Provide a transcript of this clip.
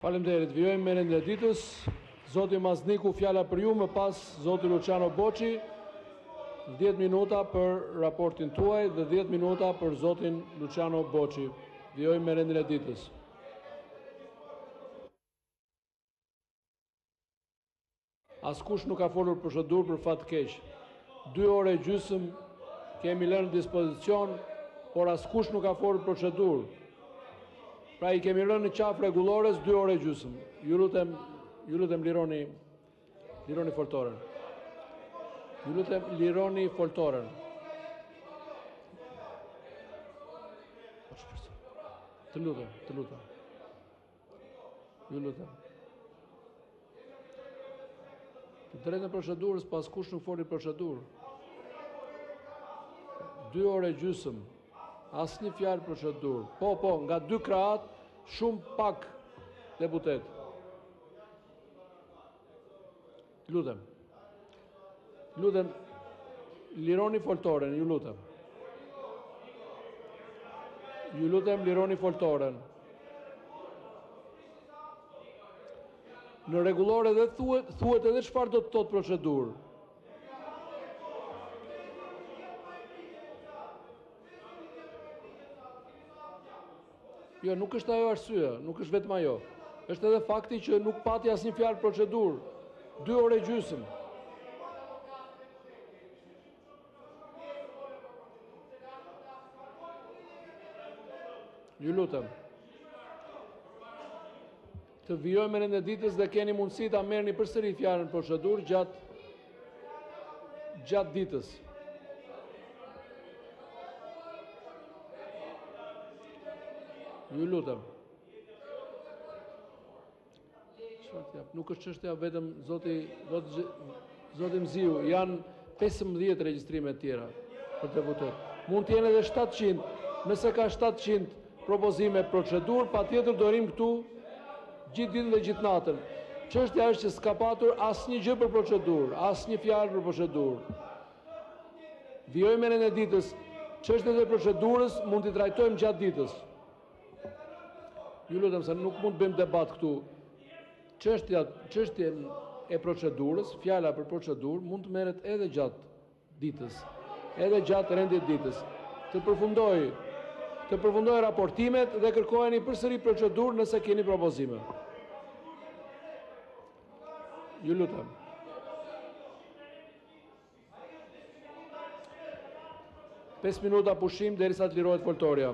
Faleminderit. Vijojmë me rendin e ditës. Zoti Mazniku, fjala për ju, më pas zoti Luciano Boçi, 10 minuta për raportin tuaj dhe 10 minuta për zotin Luciano Boçi. Vijojmë me rendin e ditës. Askush nuk ka folur procedurë për fat keq. 2 orë e gjysmë kemi lënë në dispozicion, por askush nuk ka folur procedurë. Pra i kemi rënë në qafë rregullores 2 orë e gjysmë. Ju lutem lironi foltoren. Ju lutem lironi foltoren. Të lutem. Ju lutem. Të drejtën e procedurës, pas kush nuk foli procedurë. 2 orë e gjysmë. Asnjë fjalë procedurë. Po, nga 2 krahat, shumë pak deputet. Lutem, lironi foltoren, ju lutem. Ju lutem, lironi foltoren. Në rregullore dhe thuhet edhe çfarë do të thotë procedurë. Jo, nuk është ajo arsye, nuk është vetëm ajo. Është edhe fakti që nuk pati asnjë fjalë procedurë. 2 orë e gjysmë. Ju lutem. Të vijojmë në rendin e ditës dhe keni mundësi ta merrni përsëri fjalën procedurë gjatë ditës. Ju lutem. Nuk është çështja vetëm zoti Mziu, janë 15 regjistrime të tjera për deputet. Mund të jenë edhe 700, nëse ka 700 propozime procedurë, patjetër do rim këtu gjithë ditën dhe gjithë natën. Çështja është që s'ka patur asnjë gjë për procedurë, asnjë fjalë për procedurë. Vijojmë në rendin e ditës. Çështjet e procedurës mund t'i trajtojmë gjatë ditës. Ju lutem se nuk mund të bëjmë debat këtu. Çështja e procedurës, fjala për procedurë mund të merret edhe gjatë ditës, edhe gjatë rendit ditës. Të përfundoj raportimet dhe kërkojeni përsëri procedurë nëse keni propozime. Ju lutem. Pesë minuta pushim derisa të lirohet foltorja.